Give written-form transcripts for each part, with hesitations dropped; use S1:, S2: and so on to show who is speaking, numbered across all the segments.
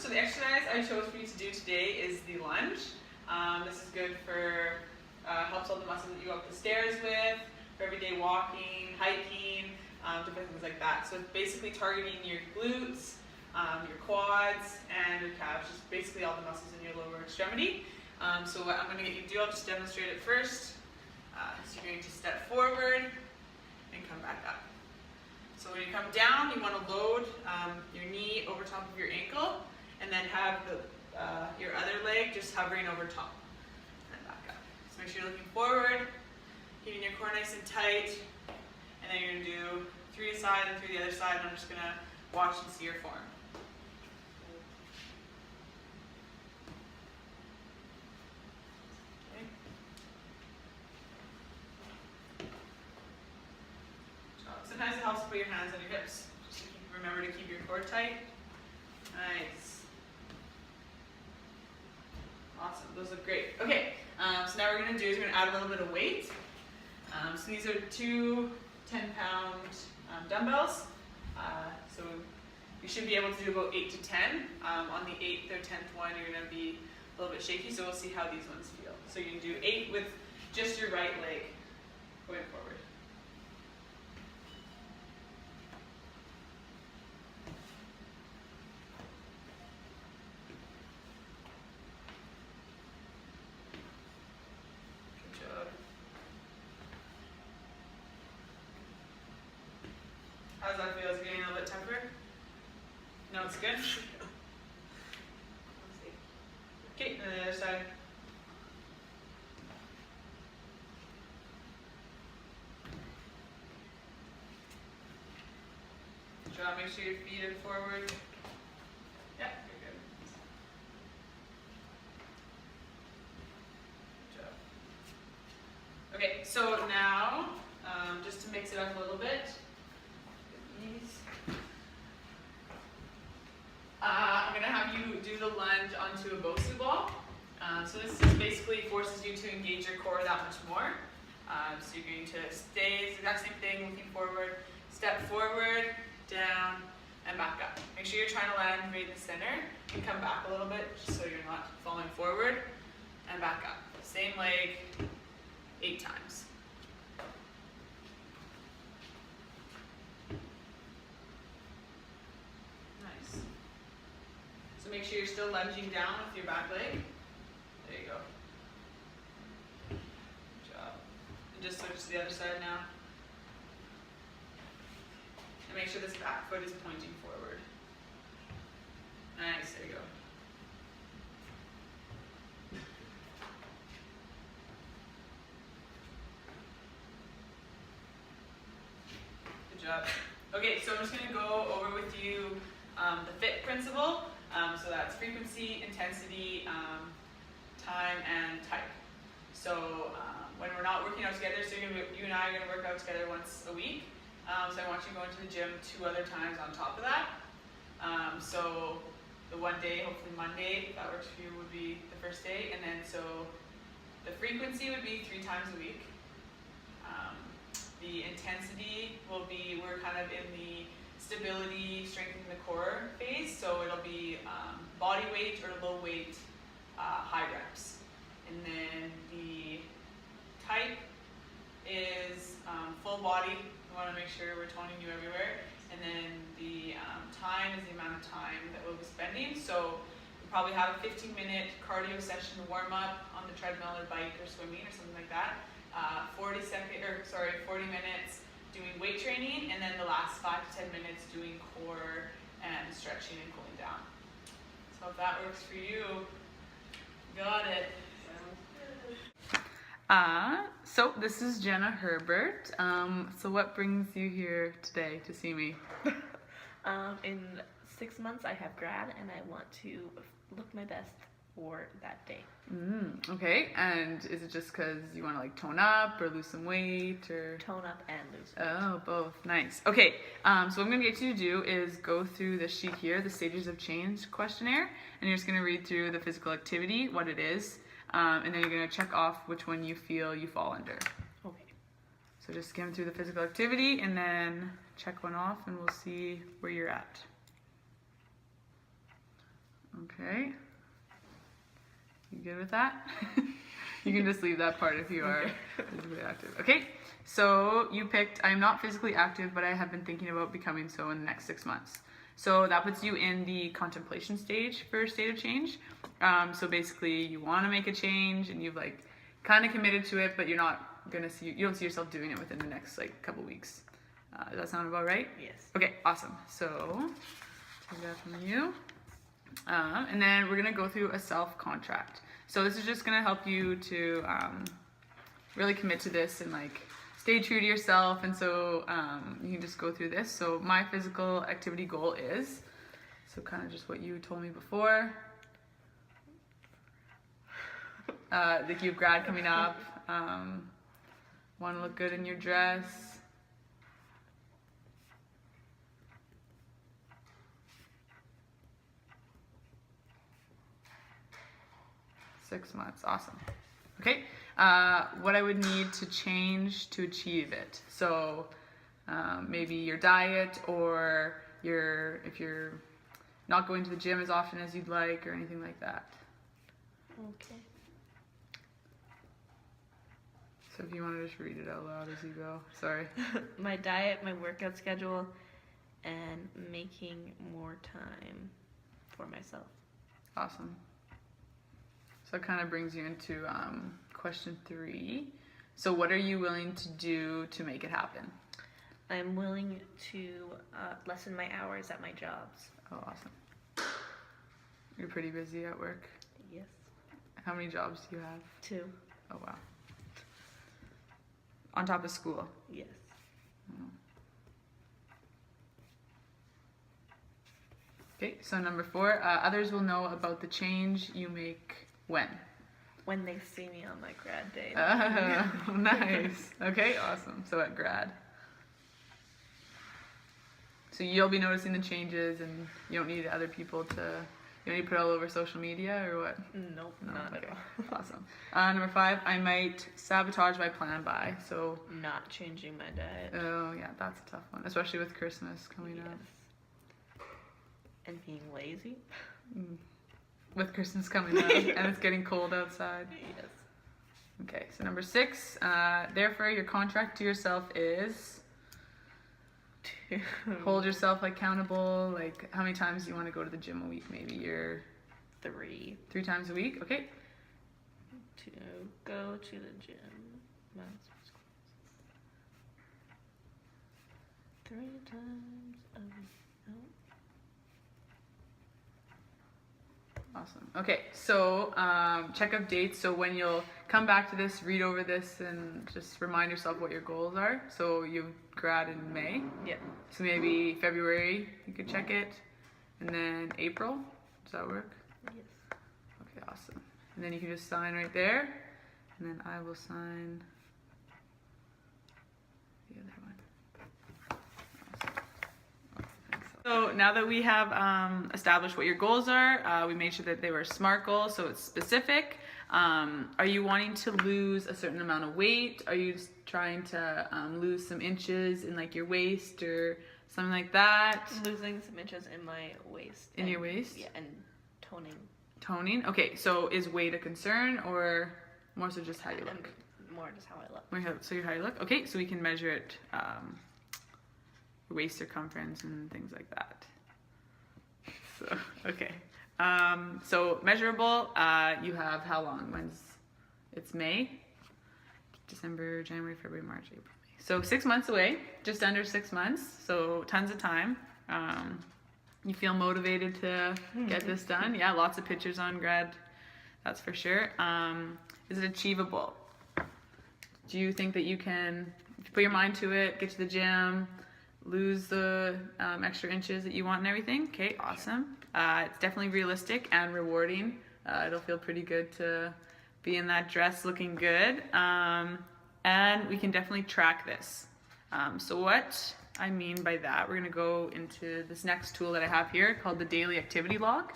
S1: So the exercise I chose for you to do today is the lunge. This is good for, helps all the muscles that you go up the stairs with, for everyday walking, hiking, different things like that. So it's basically targeting your glutes, your quads, and your calves, just basically all the muscles in your lower extremity. So what I'm going to get you to do, I'll just demonstrate it first. So you're going to step forward and come back up. So when you come down, you want to load your knee over top of your ankle, and then have your other leg just hovering over top. And then back up. So make sure you're looking forward, keeping your core nice and tight, and then you're going to do 3 aside and 3 the other side, and I'm just going to watch and see your form. Okay. Sometimes it helps to put your hands on your hips, just to remember to keep your core tight. Nice. Awesome, those look great. Okay, so now what we're going to do is we're going to add a little bit of weight. So these are 2 10-pound dumbbells. So you should be able to do about 8 to 10. On the 8th or 10th one, you're going to be a little bit shaky, so we'll see how these ones feel. So you can do 8 with just your right leg going forward. How does that feel? Is it getting a little bit tougher? No, it's good? Okay, and then the other side. Good job. Make sure your feet are forward. Yeah, you're good. Good job. Okay, so now, just to mix it up a little bit, I'm going to have you do the lunge onto a Bosu ball. So this just basically forces you to engage your core that much more. So you're going to stay, it's the exact same thing, looking forward, step forward, down, and back up. Make sure you're trying to land right in the center, and come back a little bit just so you're not falling forward, and back up. Same leg, 8 times. So make sure you're still lunging down with your back leg. There you go. Good job. And just switch to the other side now. And make sure this back foot is pointing forward. Nice, there you go. Good job. Okay, so I'm just going to go over with you the FIT principle. So that's frequency, intensity, time, and type. So when we're not working out together, so you and I are going to work out together once a week. So I want you to go into the gym 2 other times on top of that. So the one day, hopefully Monday, if that works for you, would be the first day. And then so the frequency would be 3 times a week. The intensity will be, we're kind of in the stability, strengthening the core phase, so it'll be body weight or low weight high reps. And then the type is full body. We want to make sure we're toning you everywhere. And then the time is the amount of time that we'll be spending. So we probably have a 15-minute cardio session to warm up on the treadmill or bike or swimming or something like that. 40 minutes doing weight training, and then the last 5 to 10 minutes doing core and stretching and cooling down. So if that works for you, got it. So this is Jenna Herbert. So what brings you here today to see me?
S2: In 6 months I have grad and I want to look my best for that day.
S1: Okay, and is it just because you want to like tone up or lose some weight or?
S2: Tone up and lose weight.
S1: Oh, both. Nice. Okay, so what I'm going to get you to do is go through this sheet here, the Stages of Change questionnaire, and you're just going to read through the physical activity, what it is, and then you're going to check off which one you feel you fall under.
S2: Okay.
S1: So just skim through the physical activity and then check one off and we'll see where you're at.
S3: Okay. You good with that? You can just leave that part if you are physically active. Okay, so you picked, I'm not physically active, but I have been thinking about becoming so in the next 6 months. So that puts you in the contemplation stage for state of change. So basically you want to make a change and you've like kind of committed to it, but you're not gonna see, you don't see yourself doing it within the next like couple weeks. Does that sound about right?
S2: Yes.
S3: Okay, awesome. So take that from you. And then we're gonna go through a self-contract. So this is just gonna help you to really commit to this and like stay true to yourself. And so you can just go through this. So my physical activity goal is, so kind of just what you told me before. Like you have grad coming up, want to look good in your dress. Six months, awesome. Okay, what I would need to change to achieve it. So maybe your diet, or if you're not going to the gym as often as you'd like, or anything like that.
S2: Okay.
S3: So if you want to just read it out loud as you go. Sorry.
S2: My diet, my workout schedule, and making more time for myself.
S3: Awesome. So it kind of brings you into question 3. So what are you willing to do to make it happen?
S2: I'm willing to lessen my hours at my jobs.
S3: Oh, awesome. You're pretty busy at work.
S2: Yes.
S3: How many jobs do you have?
S2: 2.
S3: Oh, wow. On top of school?
S2: Yes.
S3: Oh. Okay, so number 4, others will know about the change you make when?
S2: When they see me on my grad day.
S3: Oh, nice. Okay, awesome. So at grad. So you'll be noticing the changes and you don't need other people to, you don't need to put it all over social media or what?
S2: Nope,
S3: No,
S2: not
S3: okay.
S2: at all.
S3: Awesome. Number 5, I might sabotage my plan by. So,
S2: Not changing my diet.
S3: oh yeah, that's a tough one, especially with Christmas coming up.
S2: Yes. And being lazy.
S3: With Christmas coming up and it's getting cold outside.
S2: Yes.
S3: Okay, so number 6, therefore your contract to yourself is hold yourself accountable. Like how many times do you want to go to the gym a week? Maybe you're
S2: 3.
S3: 3 times a week. Okay.
S2: To go to the gym. 3 times a week. No.
S3: Awesome. Okay, so check up dates. So when you'll come back to this, read over this, and just remind yourself what your goals are. So you grad in May.
S2: Yeah.
S3: So maybe February you could check it, and then April. Does that work?
S2: Yes.
S3: Okay, awesome. And then you can just sign right there, and then I will sign the other one. Awesome. So now that we have established what your goals are, we made sure that they were SMART goals, so it's specific. Are you wanting to lose a certain amount of weight? Are you just trying to lose some inches in like your waist or something like that?
S2: Losing some inches in my waist.
S3: In your waist?
S2: Yeah, and toning.
S3: Toning? Okay, so is weight a concern or more so just how you look?
S2: More just how I look.
S3: So how you look? Okay, so we can measure it, waist circumference and things like that. So, okay. So measurable, you have how long? It's May, December, January, February, March, April, May. So 6 months away, just under 6 months. So tons of time. You feel motivated to get this done? Yeah, lots of pictures on grad, that's for sure. Is it achievable? Do you think that you can, if you put your mind to it, get to the gym, lose the extra inches that you want and everything? Okay, awesome. It's definitely realistic and rewarding. It'll feel pretty good to be in that dress looking good. And we can definitely track this. So what I mean by that, we're gonna go into this next tool that I have here called the daily activity log.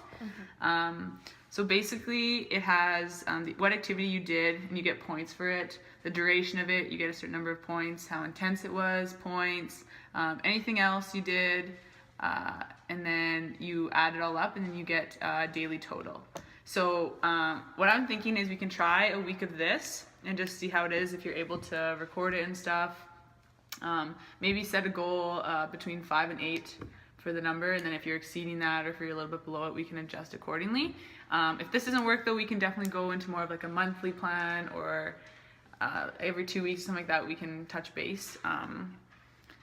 S3: So basically it has what activity you did and you get points for it, the duration of it, you get a certain number of points, how intense it was, points, anything else you did, and then you add it all up, and then you get a daily total. So what I'm thinking is we can try a week of this and just see how it is if you're able to record it and stuff. Maybe set a goal between 5 and 8 for the number, and then if you're exceeding that or if you're a little bit below it, we can adjust accordingly. If this doesn't work though, we can definitely go into more of like a monthly plan, or every 2 weeks, something like that. We can touch base.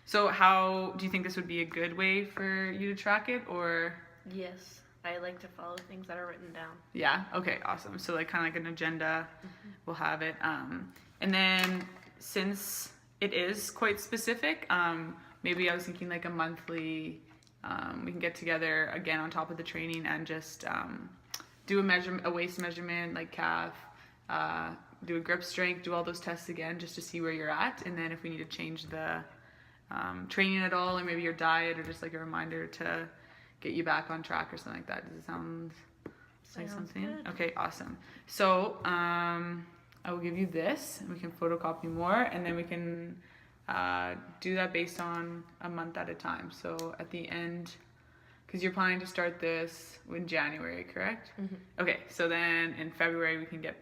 S3: So how do you think this would be a good way for you to track it, or?
S2: Yes, I like to follow things that are written down.
S3: Yeah, okay, awesome. So like kind of like an agenda, we'll have it. And then since it is quite specific, maybe I was thinking like a monthly, we can get together again on top of the training and just do a waist measurement, like calf, do a grip strength, do all those tests again just to see where you're at. And then if we need to change the training at all, or maybe your diet, or just like a reminder to get you back on track or something like that. Does it sound like something?
S2: Good.
S3: Okay, awesome. So I will give you this, and we can photocopy more, and then we can do that based on a month at a time. So at the end, because you're planning to start this in January, correct?
S2: Mm-hmm.
S3: Okay, so then in February we can get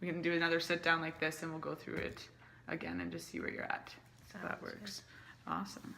S3: we can do another sit down like this, and we'll go through it again and just see where you're at. So that works. Awesome.